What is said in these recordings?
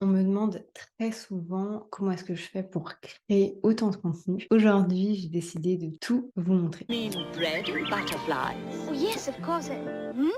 On me demande très souvent comment est-ce que je fais pour créer autant de contenu. Aujourd'hui, j'ai décidé de tout vous montrer. Mean bread and butterflies. Oh, yes, of course. Hmm?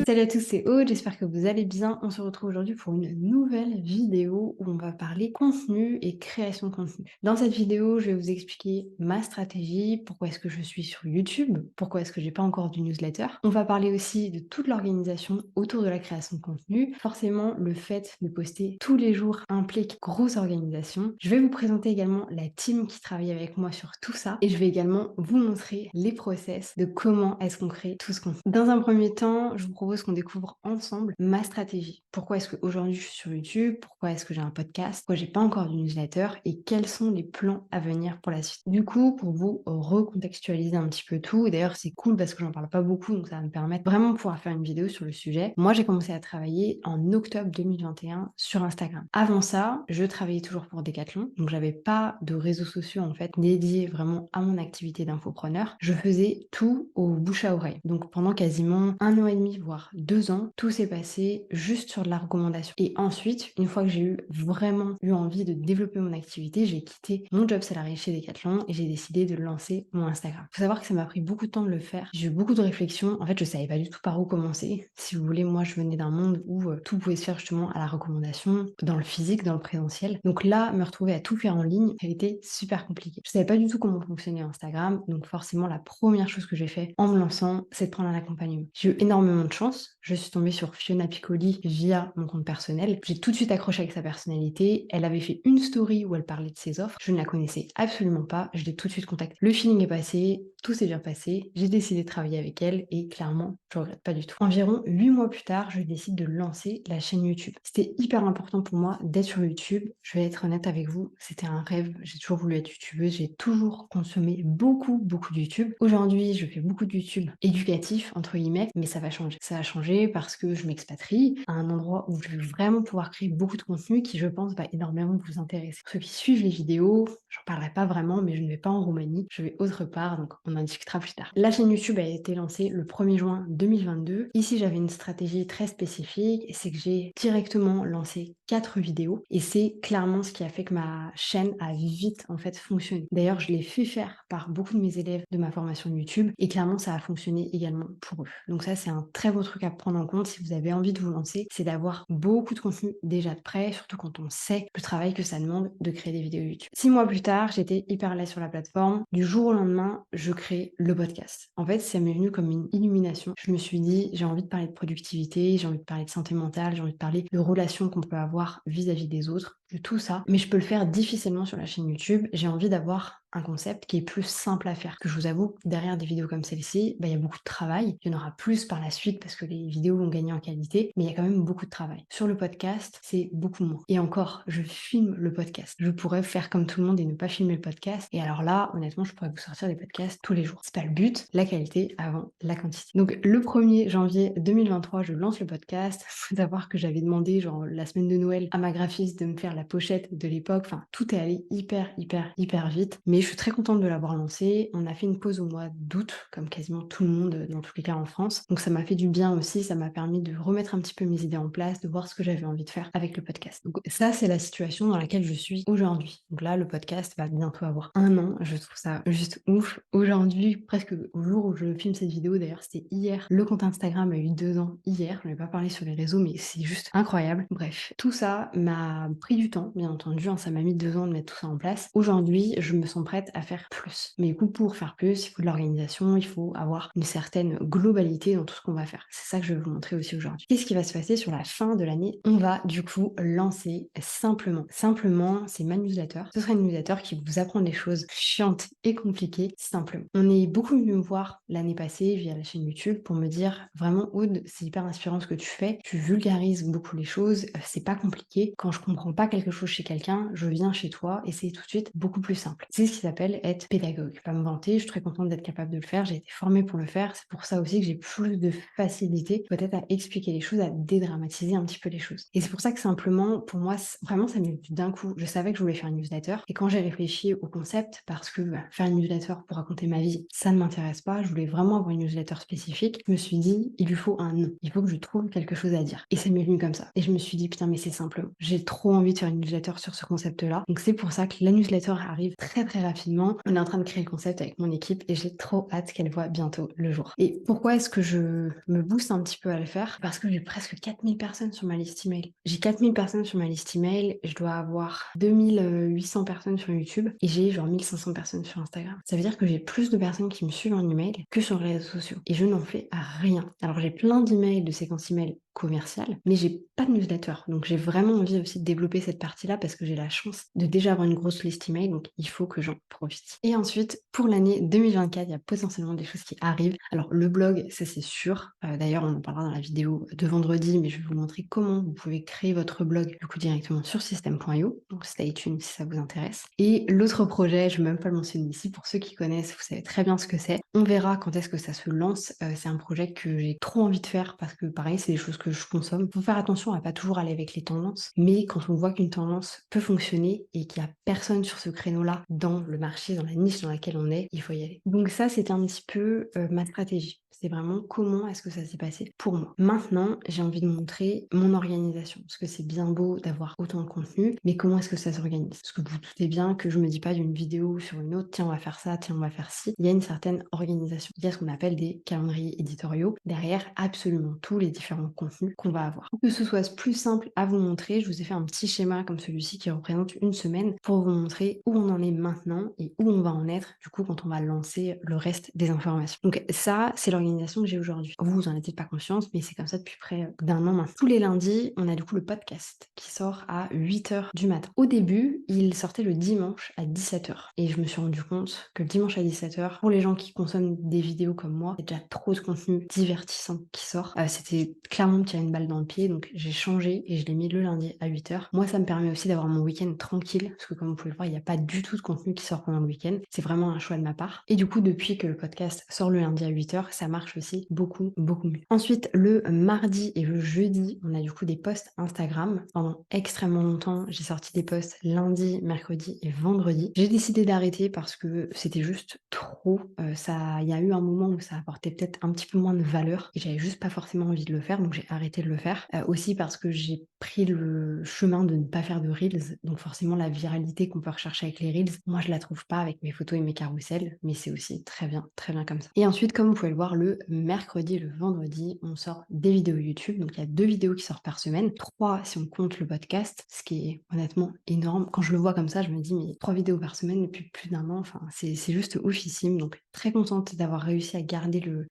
Salut à tous, c'est Aude, j'espère que vous allez bien. On se retrouve aujourd'hui pour une nouvelle vidéo où on va parler contenu et création de contenu. Dans cette vidéo, je vais vous expliquer ma stratégie, pourquoi est-ce que je suis sur YouTube, pourquoi est-ce que j'ai pas encore du newsletter. On va parler aussi de toute l'organisation autour de la création de contenu. Forcément, le fait de poster tous les jours implique grosse organisation. Je vais vous présenter également la team qui travaille avec moi sur tout ça et je vais également vous montrer les process de comment est-ce qu'on crée tout ce contenu. Dans un premier temps, je vous propose qu'on découvre ensemble ma stratégie. Pourquoi est-ce qu'aujourd'hui je suis sur YouTube? Pourquoi est-ce que j'ai un podcast? Pourquoi j'ai pas encore de newsletter? Et quels sont les plans à venir pour la suite? Du coup, pour vous recontextualiser un petit peu tout, et d'ailleurs c'est cool parce que j'en parle pas beaucoup, donc ça va me permettre vraiment de pouvoir faire une vidéo sur le sujet. Moi, j'ai commencé à travailler en octobre 2021 sur Instagram. Avant ça, je travaillais toujours pour Decathlon, donc j'avais pas de réseaux sociaux en fait dédiés vraiment à mon activité d'infopreneur. Je faisais tout au bouche à oreille. Donc pendant quasiment 1 an et demi, voire 2 ans, tout s'est passé juste sur de la recommandation. Et ensuite, une fois que j'ai vraiment eu envie de développer mon activité, j'ai quitté mon job salarié chez Decathlon et j'ai décidé de lancer mon Instagram. Faut savoir que ça m'a pris beaucoup de temps de le faire. J'ai eu beaucoup de réflexions. En fait, je savais pas du tout par où commencer. Si vous voulez, moi, je venais d'un monde où tout pouvait se faire justement à la recommandation, dans le physique, dans le présentiel. Donc là, me retrouver à tout faire en ligne, ça a été super compliqué. Je savais pas du tout comment fonctionnait Instagram. Donc forcément, la première chose que j'ai fait en me lançant, c'est de prendre un accompagnement. J'ai eu énormément de chance. Je suis tombée sur Fiona Piccoli via mon compte personnel. J'ai tout de suite accroché avec sa personnalité. Elle avait fait une story où elle parlait de ses offres. Je ne la connaissais absolument pas. Je l'ai tout de suite contactée. Le feeling est passé, tout s'est bien passé. J'ai décidé de travailler avec elle et clairement, je regrette pas du tout. Environ 8 mois plus tard, je décide de lancer la chaîne YouTube. C'était hyper important pour moi d'être sur YouTube. Je vais être honnête avec vous, c'était un rêve. J'ai toujours voulu être youtubeuse. J'ai toujours consommé beaucoup de YouTube. Aujourd'hui, je fais beaucoup de YouTube éducatif, entre guillemets, mais ça va changer. Ça va changer parce que je m'expatrie à un endroit où je vais vraiment pouvoir créer beaucoup de contenu qui, je pense, va énormément vous intéresser. Pour ceux qui suivent les vidéos, j'en parlerai pas vraiment, mais je ne vais pas en Roumanie, je vais autre part, donc on en discutera plus tard. La chaîne YouTube a été lancée le 1er juin 2022. Ici, j'avais une stratégie très spécifique, c'est que j'ai directement lancé 4 vidéos et c'est clairement ce qui a fait que ma chaîne a vite en fait fonctionné. D'ailleurs, je l'ai fait faire par beaucoup de mes élèves de ma formation YouTube et clairement ça a fonctionné également pour eux. Donc ça, c'est un très beau truc à prendre en compte si vous avez envie de vous lancer, c'est d'avoir beaucoup de contenu déjà de prêt, surtout quand on sait le travail que ça demande de créer des vidéos YouTube. 6 mois plus tard, j'étais hyper à l'aise sur la plateforme. Du jour au lendemain, je crée le podcast. En fait, ça m'est venu comme une illumination. Je me suis dit, j'ai envie de parler de productivité, j'ai envie de parler de santé mentale, j'ai envie de parler de relations qu'on peut avoir vis-à-vis des autres, de tout ça. Mais je peux le faire difficilement sur la chaîne YouTube. J'ai envie d'avoir un concept qui est plus simple à faire. Que je vous avoue, derrière des vidéos comme celle-ci, il y a beaucoup de travail. Il y en aura plus par la suite parce que les vidéos vont gagner en qualité, mais il y a quand même beaucoup de travail. Sur le podcast, c'est beaucoup moins. Et encore, je filme le podcast. Je pourrais faire comme tout le monde et ne pas filmer le podcast. Et alors là, honnêtement, je pourrais vous sortir des podcasts tous les jours. C'est pas le but, la qualité avant la quantité. Donc le 1er janvier 2023, je lance le podcast. Faut savoir que j'avais demandé, genre la semaine de Noël, à ma graphiste de me faire la pochette de l'époque. Enfin, tout est allé hyper vite. Mais je suis très contente de l'avoir lancé. On a fait une pause au mois d'août, comme quasiment tout le monde dans tous les cas en France. Donc ça m'a fait du bien aussi, ça m'a permis de remettre un petit peu mes idées en place, de voir ce que j'avais envie de faire avec le podcast. Donc ça, c'est la situation dans laquelle je suis aujourd'hui. Donc là, le podcast va bientôt avoir 1 an. Je trouve ça juste ouf. Aujourd'hui, presque au jour où je filme cette vidéo, d'ailleurs, c'était hier. Le compte Instagram a eu 2 ans hier. Je n'en ai pas parlé sur les réseaux, mais c'est juste incroyable. Bref, tout ça m'a pris du temps, bien entendu. Ça m'a mis 2 ans de mettre tout ça en place. Aujourd'hui, je me sens prête à faire plus. Mais du coup, pour faire plus, il faut de l'organisation, il faut avoir une certaine globalité dans tout ce qu'on va faire. C'est ça que je vais vous montrer aussi aujourd'hui. Qu'est-ce qui va se passer sur la fin de l'année? On va du coup lancer Simplement. Simplement, c'est ma newsletter. Ce sera une newsletter qui vous apprend des choses chiantes et compliquées simplement. On est beaucoup venu me voir l'année passée via la chaîne YouTube pour me dire vraiment Aude, c'est hyper inspirant ce que tu fais. Tu vulgarises beaucoup les choses, c'est pas compliqué. Quand je comprends pas quelque chose chez quelqu'un, je viens chez toi et c'est tout de suite beaucoup plus simple. C'est ce qui s'appelle être pédagogue. Pas me vanter, je suis très contente d'être capable de le faire, j'ai été formée pour le faire, c'est pour ça aussi que j'ai plus de facilité peut-être à expliquer les choses, à dédramatiser un petit peu les choses. Et c'est pour ça que simplement, pour moi, vraiment ça m'est venu d'un coup. Je savais que je voulais faire une newsletter et quand j'ai réfléchi au concept, parce que faire une newsletter pour raconter ma vie, ça ne m'intéresse pas, je voulais vraiment avoir une newsletter spécifique, je me suis dit, il lui faut un nom, il faut que je trouve quelque chose à dire. Et ça m'est venu comme ça. Et je me suis dit, putain, mais c'est simple, j'ai trop envie de faire une newsletter sur ce concept-là. Donc c'est pour ça que la newsletter arrive très très rapidement. On est en train de créer le concept avec mon équipe et j'ai trop hâte qu'elle voit bientôt le jour. Et pourquoi est-ce que je me booste un petit peu à le faire? Parce que j'ai presque 4000 personnes sur ma liste email. J'ai 4000 personnes sur ma liste email, je dois avoir 2800 personnes sur YouTube et j'ai genre 1500 personnes sur Instagram. Ça veut dire que j'ai plus de personnes qui me suivent en email que sur les réseaux sociaux. Et je n'en fais rien. Alors j'ai plein d'emails, de séquences email commerciales, mais j'ai pas de newsletter. Donc j'ai vraiment envie aussi de développer cette partie-là parce que j'ai la chance de déjà avoir une grosse liste email, donc il faut que j'en profite. Et ensuite, pour l'année 2024, il y a potentiellement des choses qui arrivent. Alors le blog, ça c'est sûr. D'ailleurs, on en parlera dans la vidéo de vendredi, mais je vais vous montrer comment vous pouvez créer votre blog du coup directement sur system.io. Donc stay tuned si ça vous intéresse. Et l'autre projet, je ne vais même pas le mentionner ici, pour ceux qui connaissent, vous savez très bien ce que c'est. On verra quand est-ce que ça se lance. C'est un projet que j'ai trop envie de faire parce que pareil, c'est des choses que je consomme. Faut faire attention à pas toujours aller avec les tendances, mais quand on voit qu'une tendance peut fonctionner et qu'il n'y a personne sur ce créneau-là dans le marché, dans la niche dans laquelle on est, il faut y aller. Donc ça, c'était un petit peu ma stratégie. C'est vraiment comment est-ce que ça s'est passé pour moi. Maintenant, j'ai envie de montrer mon organisation, parce que c'est bien beau d'avoir autant de contenu, mais comment est-ce que ça s'organise? Parce que vous vous doutez bien que je me dis pas d'une vidéo sur une autre, tiens on va faire ça, tiens on va faire ci. Il y a une certaine organisation. Il y a ce qu'on appelle des calendriers éditoriaux derrière absolument tous les différents contenus qu'on va avoir. Pour que ce soit plus simple à vous montrer, je vous ai fait un petit schéma comme celui-ci qui représente une semaine pour vous montrer où on en est maintenant et où on va en être du coup quand on va lancer le reste des informations. Donc ça, c'est l'organisation que j'ai aujourd'hui. Vous en avez peut-être pas conscience, mais c'est comme ça depuis près d'un an maintenant. Tous les lundis, on a du coup le podcast qui sort à 8h du matin. Au début, il sortait le dimanche à 17h. Et je me suis rendu compte que le dimanche à 17h, pour les gens qui consomment des vidéos comme moi, il y a déjà trop de contenu divertissant qui sort. C'était clairement me tirer une balle dans le pied, donc j'ai changé et je l'ai mis le lundi à 8h. Moi, ça me permet aussi d'avoir mon week-end tranquille, parce que comme vous pouvez le voir, il n'y a pas du tout de contenu qui sort pendant le week-end. C'est vraiment un choix de ma part. Et du coup, depuis que le podcast sort le lundi à 8h, ça marche aussi beaucoup mieux. Ensuite, le mardi et le jeudi, on a du coup des posts Instagram. Pendant extrêmement longtemps, j'ai sorti des posts lundi, mercredi et vendredi. J'ai décidé d'arrêter parce que c'était juste trop. Il y a eu un moment où ça apportait peut-être un petit peu moins de valeur et j'avais juste pas forcément envie de le faire, donc j'ai arrêté de le faire. Aussi parce que j'ai pris le chemin de ne pas faire de Reels, donc forcément la viralité qu'on peut rechercher avec les Reels, moi je la trouve pas avec mes photos et mes carousels, mais c'est aussi très bien comme ça. Et ensuite, comme vous pouvez le voir, le mercredi et le vendredi, on sort des vidéos YouTube, donc il y a 2 vidéos qui sortent par semaine, 3 si on compte le podcast, ce qui est honnêtement énorme. Quand je le vois comme ça, je me dis, mais 3 vidéos par semaine depuis plus d'un an, enfin c'est juste oufissime, donc très contente d'avoir réussi à garder le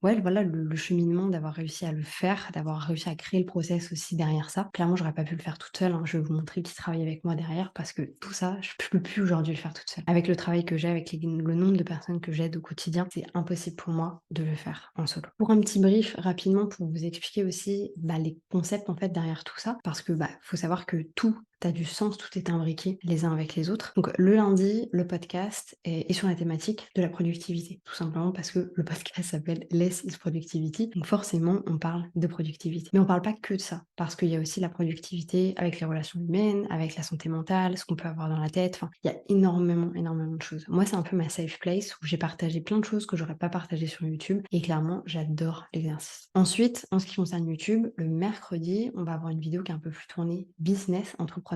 cheminement, d'avoir réussi à le faire, d'avoir réussi à créer le process aussi derrière ça. Clairement, j'aurais pas pu le faire toute seule, hein. Je vais vous montrer qui travaille avec moi derrière parce que tout ça, je peux plus aujourd'hui le faire toute seule. Avec le travail que j'ai, avec le nombre de personnes que j'aide au quotidien, c'est impossible pour moi de le faire en solo. Pour un petit brief rapidement pour vous expliquer aussi les concepts en fait derrière tout ça, parce que faut savoir que tout a du sens, tout est imbriqué les uns avec les autres. Donc le lundi, le podcast est sur la thématique de la productivité, tout simplement parce que le podcast s'appelle Less is Productivity, donc forcément on parle de productivité. Mais on parle pas que de ça, parce qu'il y a aussi la productivité avec les relations humaines, avec la santé mentale, ce qu'on peut avoir dans la tête, enfin il y a énormément de choses. Moi c'est un peu ma safe place où j'ai partagé plein de choses que j'aurais pas partagées sur YouTube et clairement j'adore l'exercice. Ensuite, en ce qui concerne YouTube, le mercredi, on va avoir une vidéo qui est un peu plus tournée business, entrepreneuriat,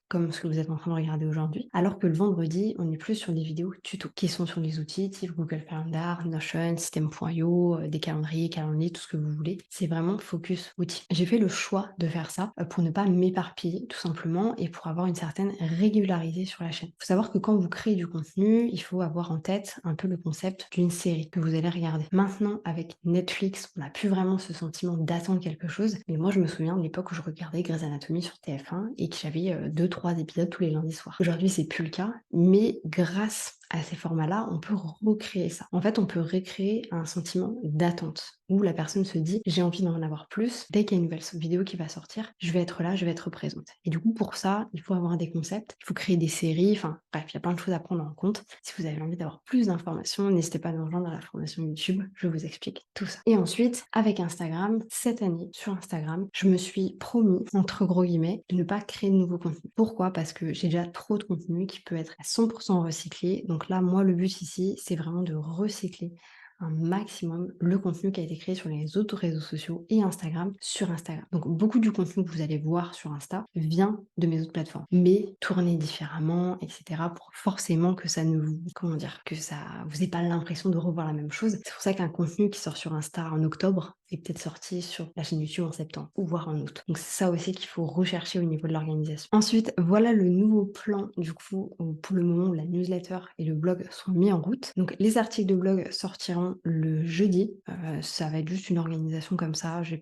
comme ce que vous êtes en train de regarder aujourd'hui, alors que le vendredi, on est plus sur des vidéos tuto qui sont sur les outils type Google Calendar, Notion, System.io, des calendriers, tout ce que vous voulez. C'est vraiment focus outil. J'ai fait le choix de faire ça pour ne pas m'éparpiller tout simplement et pour avoir une certaine régularité sur la chaîne. Il faut savoir que quand vous créez du contenu, il faut avoir en tête un peu le concept d'une série que vous allez regarder. Maintenant, avec Netflix, on n'a plus vraiment ce sentiment d'attendre quelque chose, mais moi je me souviens de l'époque où je regardais Grey's Anatomy sur TF1 et que j'avais 2-3 épisodes tous les lundis soirs. Aujourd'hui, c'est plus le cas, mais grâce à ces formats-là, on peut recréer ça. En fait, on peut recréer un sentiment d'attente où la personne se dit: «J'ai envie d'en avoir plus. Dès qu'il y a une nouvelle vidéo qui va sortir, je vais être là, je vais être présente». Et du coup, pour ça, il faut avoir des concepts, il faut créer des séries, enfin bref, il y a plein de choses à prendre en compte. Si vous avez envie d'avoir plus d'informations, n'hésitez pas à nous rejoindre à la formation YouTube, je vous explique tout ça. Et ensuite, avec Instagram, cette année, sur Instagram, je me suis promis, entre gros guillemets, de ne pas créer de nouveau contenu. Pourquoi? Parce que j'ai déjà trop de contenu qui peut être à 100% recyclé. Donc là, moi, le but ici, c'est vraiment de recycler un maximum le contenu qui a été créé sur les autres réseaux sociaux et Instagram sur Instagram. Donc beaucoup du contenu que vous allez voir sur Insta vient de mes autres plateformes, mais tourné différemment, etc. pour forcément que ça ne vous, comment dire, que ça vous ait pas l'impression de revoir la même chose. C'est pour ça qu'un contenu qui sort sur Insta en octobre est peut-être sorti sur la chaîne YouTube en septembre ou voire en août. Donc c'est ça aussi qu'il faut rechercher au niveau de l'organisation. Ensuite, voilà le nouveau plan du coup pour le moment où la newsletter et le blog sont mis en route. Donc les articles de blog sortiront le jeudi. Ça va être juste une organisation comme ça. J'avais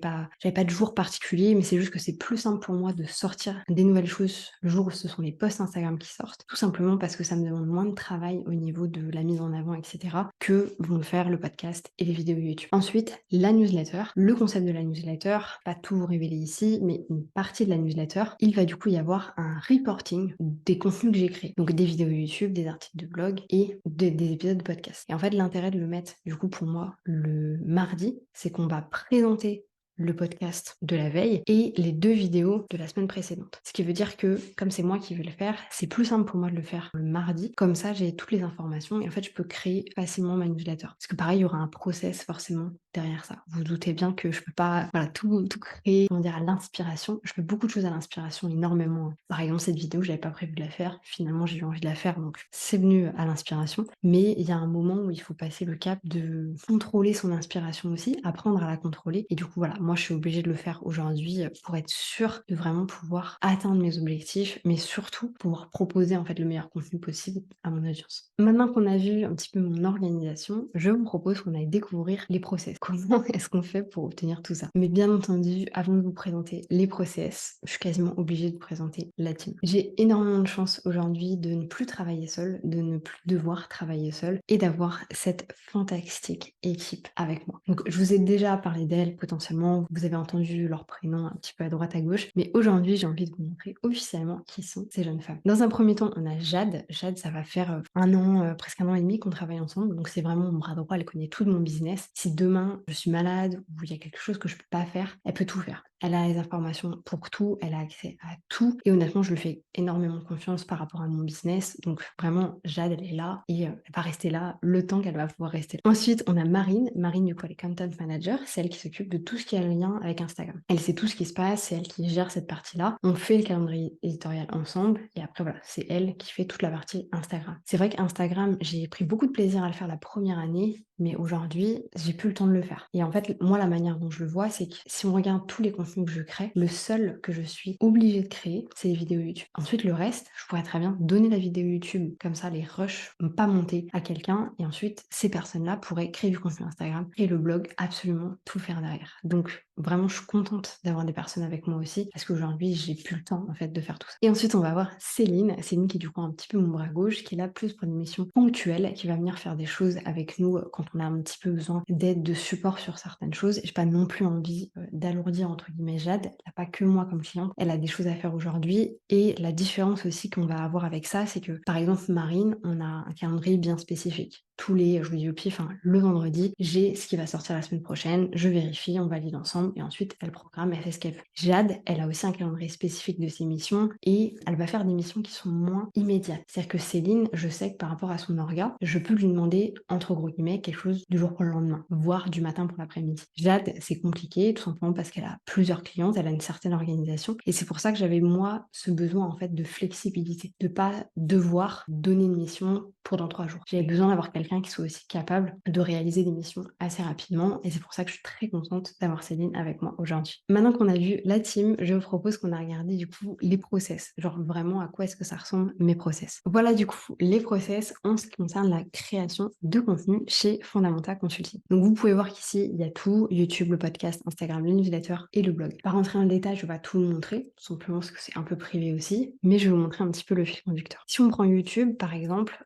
pas de jour particulier, mais c'est juste que c'est plus simple pour moi de sortir des nouvelles choses le jour où ce sont les posts Instagram qui sortent. Tout simplement parce que ça me demande moins de travail au niveau de la mise en avant, etc. que vont le faire le podcast et les vidéos YouTube. Ensuite, la newsletter. Le concept de la newsletter, pas tout vous révéler ici, mais une partie de la newsletter, il va du coup y avoir un reporting des contenus que j'ai créés. Donc des vidéos YouTube, des articles de blog et des épisodes de podcast. Et en fait, l'intérêt de le mettre du coup pour moi le mardi, c'est qu'on va présenter le podcast de la veille et les 2 vidéos de la semaine précédente. Ce qui veut dire que, comme c'est moi qui vais le faire, c'est plus simple pour moi de le faire le mardi. Comme ça, j'ai toutes les informations et en fait, je peux créer facilement ma newsletter. Parce que pareil, il y aura un process forcément derrière ça. Vous vous doutez bien que je peux pas, voilà, tout créer, comment dire, à l'inspiration. Je fais beaucoup de choses à l'inspiration, énormément. Par exemple, cette vidéo, j'avais pas prévu de la faire. Finalement, j'ai eu envie de la faire, donc c'est venu à l'inspiration. Mais il y a un moment où il faut passer le cap de contrôler son inspiration aussi, apprendre à la contrôler. Et du coup, voilà, moi, je suis obligée de le faire aujourd'hui pour être sûre de vraiment pouvoir atteindre mes objectifs, mais surtout pouvoir proposer en fait le meilleur contenu possible à mon audience. Maintenant qu'on a vu un petit peu mon organisation, je vous propose qu'on aille découvrir les process. Comment est-ce qu'on fait pour obtenir tout ça? Mais bien entendu, avant de vous présenter les process, je suis quasiment obligée de vous présenter la team. J'ai énormément de chance aujourd'hui de ne plus travailler seule, de ne plus devoir travailler seule et d'avoir cette fantastique équipe avec moi. Donc je vous ai déjà parlé d'elle potentiellement, vous avez entendu leur prénom un petit peu à droite à gauche, mais aujourd'hui j'ai envie de vous montrer officiellement qui sont ces jeunes femmes. Dans un premier temps, on a Jade. Jade, ça va faire un an, presque un an et demi qu'on travaille ensemble, donc c'est vraiment mon bras droit, elle connaît tout de mon business. Si demain je suis malade ou il y a quelque chose que je peux pas faire, elle peut tout faire. Elle a les informations pour tout, elle a accès à tout et honnêtement, je lui fais énormément confiance par rapport à mon business. Donc vraiment, Jade, elle est là et elle va rester là le temps qu'elle va pouvoir rester là. Ensuite, on a Marine. Marine, du coup, elle est content manager. C'est elle qui s'occupe de tout ce qui a lien avec Instagram. Elle sait tout ce qui se passe, c'est elle qui gère cette partie-là. On fait le calendrier éditorial ensemble et après, voilà, c'est elle qui fait toute la partie Instagram. C'est vrai qu'Instagram, j'ai pris beaucoup de plaisir à le faire la première année, mais aujourd'hui, j'ai plus le temps de le faire. Et en fait, moi, la manière dont je le vois, c'est que si on regarde tous les contenus que je crée, le seul que je suis obligée de créer, c'est les vidéos YouTube. Ensuite, le reste, je pourrais très bien donner la vidéo YouTube, comme ça, les rushs, pas monter à quelqu'un, et ensuite, ces personnes-là pourraient créer du contenu Instagram et le blog, absolument tout faire derrière. Donc, vraiment, je suis contente d'avoir des personnes avec moi aussi, parce qu'aujourd'hui, j'ai plus le temps, en fait, de faire tout ça. Et ensuite, on va voir Céline. Céline qui est du coup un petit peu mon bras gauche, qui est là plus pour une mission ponctuelle, qui va venir faire des choses avec nous quand on a un petit peu besoin d'aide, de support sur certaines choses. J'ai pas non plus envie d'alourdir entre guillemets Jade. Elle n'a pas que moi comme cliente. Elle a des choses à faire aujourd'hui. Et la différence aussi qu'on va avoir avec ça, c'est que par exemple Marine, on a un calendrier bien spécifique. Tous les, je vous dis au pif, le vendredi, j'ai ce qui va sortir la semaine prochaine, je vérifie, on valide ensemble et ensuite elle programme, elle fait ce qu'elle veut. Jade, elle a aussi un calendrier spécifique de ses missions et elle va faire des missions qui sont moins immédiates. C'est-à-dire que Céline, je sais que par rapport à son orga, je peux lui demander, entre gros guillemets, quelque chose du jour pour le lendemain, voire du matin pour l'après-midi. Jade, c'est compliqué, tout simplement parce qu'elle a plusieurs clientes, elle a une certaine organisation et c'est pour ça que j'avais moi ce besoin en fait de flexibilité, de pas devoir donner une mission pour dans 3 jours. J'avais besoin d'avoir quelqu'un quelqu'un qui soit aussi capable de réaliser des missions assez rapidement et c'est pour ça que je suis très contente d'avoir Céline avec moi aujourd'hui. Maintenant qu'on a vu la team, je vous propose qu'on a regardé du coup les process, genre vraiment à quoi est-ce que ça ressemble mes process. Voilà du coup les process en ce qui concerne la création de contenu chez Fondamenta Consulting. Donc vous pouvez voir qu'ici il y a tout, YouTube, le podcast, Instagram, le newsletter et le blog. Par rentrer dans le détail, je vais pas tout vous montrer, tout simplement parce que c'est un peu privé aussi, mais je vais vous montrer un petit peu le fil conducteur. Si on prend YouTube par exemple,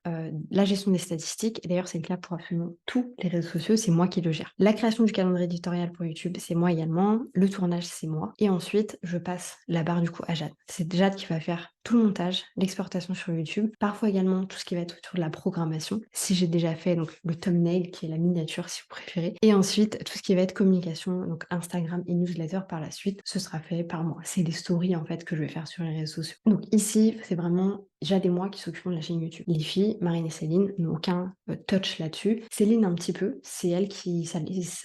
la gestion des statistiques, et d'ailleurs c'est le cas pour absolument tous les réseaux sociaux, c'est moi qui le gère. La création du calendrier éditorial pour YouTube, c'est moi également, le tournage c'est moi, et ensuite je passe la barre du coup à Jade. C'est Jade qui va faire tout le montage, l'exportation sur YouTube, parfois également tout ce qui va être autour de la programmation, si j'ai déjà fait donc le thumbnail qui est la miniature si vous préférez, et ensuite tout ce qui va être communication, donc Instagram et newsletter par la suite, ce sera fait par moi. C'est les stories en fait que je vais faire sur les réseaux sociaux. Donc ici, c'est vraiment Jade et moi qui s'occupons de la chaîne YouTube. Les filles, Marine et Céline, n'ont aucun touch là-dessus. Céline un petit peu, c'est elle qui, ça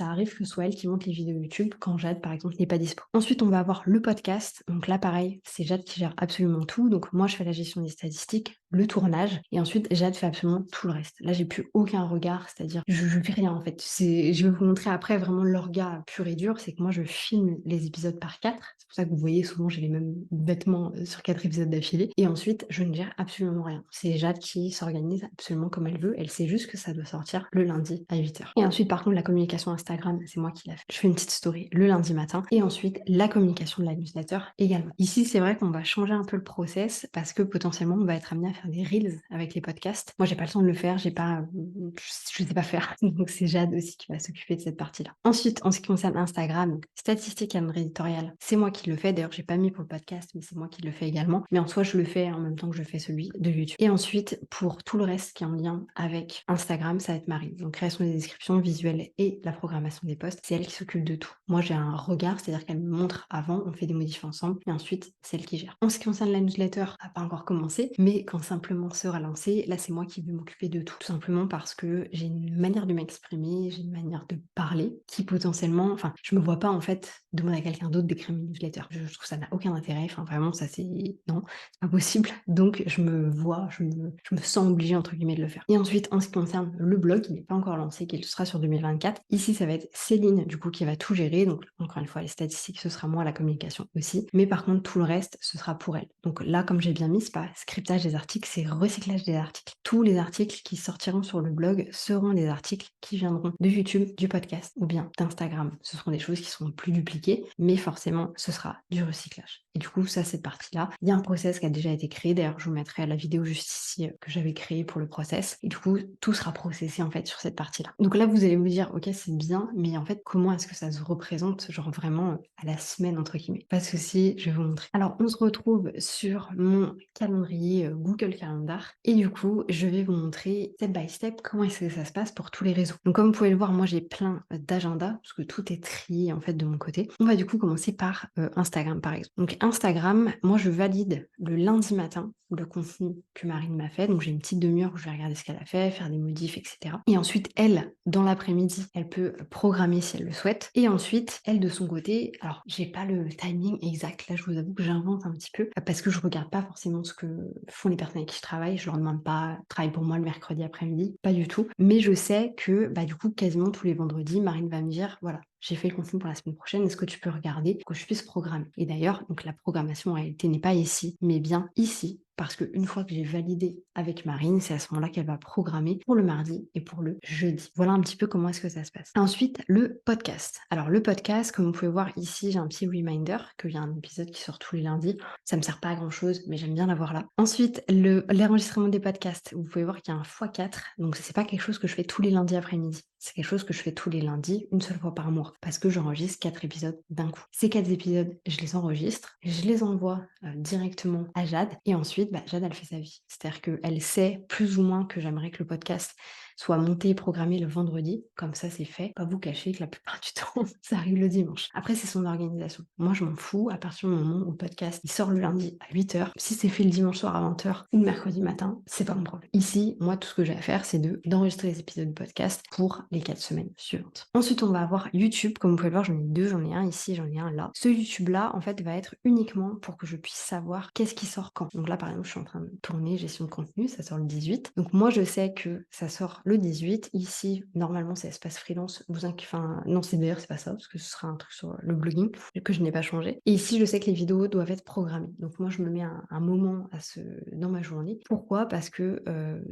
arrive que ce soit elle qui monte les vidéos YouTube quand Jade par exemple n'est pas dispo. Ensuite on va avoir le podcast, donc là pareil, c'est Jade qui gère absolument tout, donc moi je fais la gestion des statistiques, le tournage, et ensuite Jade fait absolument tout le reste. Là j'ai plus aucun regard, c'est-à-dire je fais rien en fait. Je vais vous montrer après vraiment l'orga pur et dur, c'est que moi je filme les épisodes par 4, c'est pour ça que vous voyez souvent j'ai les mêmes vêtements sur 4 épisodes d'affilée, et ensuite je ne gère absolument rien. C'est Jade qui s'organise absolument comme elle veut, elle sait juste que ça doit sortir le lundi à 8h. Et ensuite par contre la communication Instagram, c'est moi qui la fais. Je fais une petite story le lundi matin, et ensuite la communication de la newsletter également. Ici c'est vrai qu'on va changer un peu le process, parce que potentiellement on va être amené à faire des reels avec les podcasts. Moi j'ai pas le temps de le faire, je sais pas faire, donc c'est Jade aussi qui va s'occuper de cette partie-là. Ensuite en ce qui concerne Instagram, donc, statistiques et éditorial, c'est moi qui le fais, d'ailleurs j'ai pas mis pour le podcast, mais c'est moi qui le fais également, mais en soi je le fais en même temps que je fais celui de YouTube. Et ensuite pour tout le reste qui est en lien avec Instagram, ça va être Marie, donc création des descriptions visuelles et la programmation des posts, c'est elle qui s'occupe de tout. Moi j'ai un regard, c'est-à-dire qu'elle me montre avant, on fait des modifs ensemble, et ensuite c'est elle qui gère. En ce qui concerne la newsletter, elle n'a pas encore commencé, mais quand simplement sera lancée, là c'est moi qui vais m'occuper de tout simplement parce que j'ai une manière de m'exprimer, j'ai une manière de parler qui potentiellement, enfin je me vois pas en fait demander à quelqu'un d'autre d'écrire une newsletter. Je trouve que ça n'a aucun intérêt, enfin vraiment ça c'est non, c'est pas possible. Donc je me sens obligée entre guillemets de le faire. Et ensuite en ce qui concerne le blog, il n'est pas encore lancé, qu'il sera sur 2024. Ici ça va être Céline du coup qui va tout gérer, donc encore une fois les statistiques ce sera moi, la communication aussi, mais par contre tout le reste ce sera pour elle. Donc là comme j'ai bien mis, c'est pas scriptage des articles, c'est recyclage des articles. Tous les articles qui sortiront sur le blog seront des articles qui viendront de YouTube, du podcast ou bien d'Instagram. Ce seront des choses qui seront plus dupliquées, mais forcément ce sera du recyclage. Et du coup ça cette partie-là, il y a un process qui a déjà été créé, d'ailleurs je vous mettrai la vidéo juste ici que j'avais créée pour le process, et du coup tout sera processé en fait sur cette partie-là. Donc là vous allez vous dire ok c'est bien, mais en fait comment est-ce que ça se représente genre vraiment à la semaine entre guillemets? Pas de souci, je vais vous montrer. Alors on se retrouve sur mon calendrier Google Calendar, et du coup je vais vous montrer step by step comment est-ce que ça se passe pour tous les réseaux. Donc comme vous pouvez le voir, moi j'ai plein d'agendas parce que tout est trié en fait de mon côté. On va du coup commencer par Instagram par exemple. Donc Instagram, moi je valide le lundi matin le contenu que Marine m'a fait, donc j'ai une petite demi-heure où je vais regarder ce qu'elle a fait, faire des modifs, etc. Et ensuite elle, dans l'après-midi, elle peut programmer si elle le souhaite, et ensuite elle de son côté, alors j'ai pas le timing exact, là je vous avoue que j'invente un petit peu, parce que je regarde pas forcément ce que font les personnes avec qui je travaille, je leur demande pas travaille pour moi le mercredi après-midi, pas du tout, mais je sais que bah du coup quasiment tous les vendredis, Marine va me dire voilà, j'ai fait le contenu pour la semaine prochaine, est-ce que tu peux regarder pour que je puisse programmer? Et d'ailleurs, donc la programmation en réalité n'est pas ici, mais bien ici, parce qu'une fois que j'ai validé avec Marine, c'est à ce moment-là qu'elle va programmer pour le mardi et pour le jeudi. Voilà un petit peu comment est-ce que ça se passe. Ensuite, le podcast. Alors le podcast, comme vous pouvez voir ici, j'ai un petit reminder qu'il y a un épisode qui sort tous les lundis. Ça me sert pas à grand-chose, mais j'aime bien l'avoir là. Ensuite, l'enregistrement des podcasts. Vous pouvez voir qu'il y a un x4, donc c'est pas quelque chose que je fais tous les lundis après-midi. C'est quelque chose que je fais tous les lundis, une seule fois par mois, parce que j'enregistre 4 épisodes d'un coup. Ces 4 épisodes, je les enregistre, je les envoie directement à Jade, et ensuite, Jade, elle fait sa vie. C'est-à-dire qu'elle sait plus ou moins que j'aimerais que le podcast soit monté et programmé le vendredi, comme ça c'est fait. Pas vous cacher que la plupart du temps, ça arrive le dimanche. Après, c'est son organisation. Moi, je m'en fous, à partir du moment où le podcast, il sort le lundi à 8h, si c'est fait le dimanche soir à 20h ou le mercredi matin, c'est pas mon problème. Ici, moi, tout ce que j'ai à faire, c'est d'enregistrer les épisodes de podcast pour les 4 semaines suivantes. Ensuite, on va avoir YouTube. Comme vous pouvez le voir, j'en ai deux, j'en ai un ici, j'en ai un là. Ce YouTube-là, en fait, va être uniquement pour que je puisse savoir qu'est-ce qui sort quand. Donc là, par exemple, je suis en train de tourner gestion de contenu, ça sort le 18. Donc moi, je sais que ça sort le 18. Ici, normalement, c'est espace freelance. Enfin, non, c'est pas ça, parce que ce sera un truc sur le blogging que je n'ai pas changé. Et ici, je sais que les vidéos doivent être programmées. Donc moi, je me mets un moment dans ma journée. Pourquoi? Parce que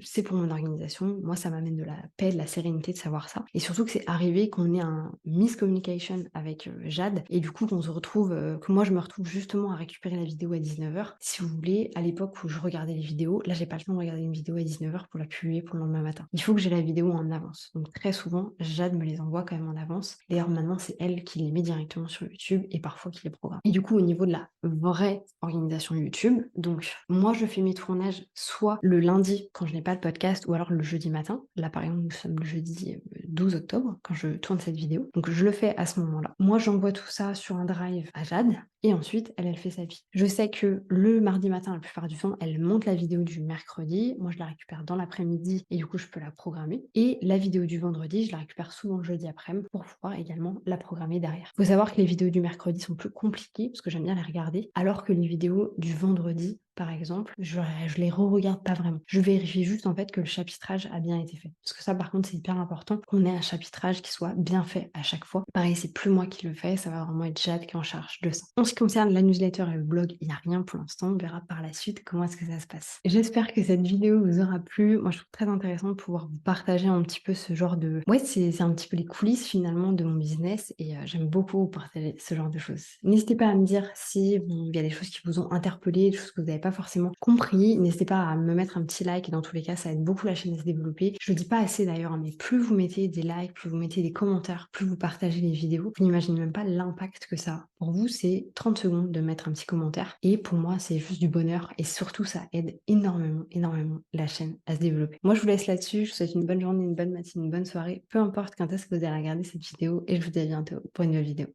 c'est pour mon organisation. Moi, ça m'amène de la paix, de la sérénité de savoir ça. Et surtout que c'est arrivé qu'on ait un miscommunication avec Jade. Et du coup, que moi, je me retrouve justement à récupérer la vidéo à 19h. Si vous voulez, à l'époque où je regardais les vidéos, là, j'ai pas le temps de regarder une vidéo à 19h pour la publier pour le lendemain matin. Il faut que j'ai la vidéo en avance. Donc très souvent, Jade me les envoie quand même en avance. D'ailleurs, maintenant, c'est elle qui les met directement sur YouTube et parfois qui les programme. Et du coup, au niveau de la vraie organisation YouTube, donc moi, je fais mes tournages soit le lundi quand je n'ai pas de podcast ou alors le jeudi matin. Là, par exemple, nous sommes le jeudi 12 octobre quand je tourne cette vidéo. Donc je le fais à ce moment-là. Moi, j'envoie tout ça sur un drive à Jade et ensuite, elle fait sa vie. Je sais que le mardi matin, la plupart du temps, elle monte la vidéo du mercredi. Moi, je la récupère dans l'après-midi et du coup, je peux la programmer. Et la vidéo du vendredi, je la récupère souvent le jeudi après-midi pour pouvoir également la programmer derrière. Faut savoir que les vidéos du mercredi sont plus compliquées parce que j'aime bien les regarder, alors que les vidéos du vendredi, par exemple, je les re-regarde pas vraiment. Je vérifie juste en fait que le chapitrage a bien été fait. Parce que ça, par contre, c'est hyper important qu'on ait un chapitrage qui soit bien fait à chaque fois. Pareil, c'est plus moi qui le fais, ça va vraiment être Jade qui est en charge de ça. En ce qui concerne la newsletter et le blog, il n'y a rien pour l'instant. On verra par la suite comment est-ce que ça se passe. J'espère que cette vidéo vous aura plu. Moi, je trouve très intéressant de pouvoir vous partager un petit peu ce genre de... Ouais, c'est un petit peu les coulisses finalement de mon business et j'aime beaucoup partager ce genre de choses. N'hésitez pas à me dire si il y a des choses qui vous ont interpellé, des choses que vous n'avez pas forcément compris. N'hésitez pas à me mettre un petit like. Dans tous les cas, ça aide beaucoup la chaîne à se développer. Je le dis pas assez d'ailleurs, mais plus vous mettez des likes, plus vous mettez des commentaires, plus vous partagez les vidéos, vous n'imaginez même pas l'impact que ça a. Pour vous, c'est 30 secondes de mettre un petit commentaire. Et pour moi, c'est juste du bonheur. Et surtout, ça aide énormément, énormément la chaîne à se développer. Moi, je vous laisse là-dessus. Je vous souhaite une bonne journée, une bonne matinée, une bonne soirée. Peu importe quand est-ce que vous allez regarder cette vidéo. Et je vous dis à bientôt pour une nouvelle vidéo.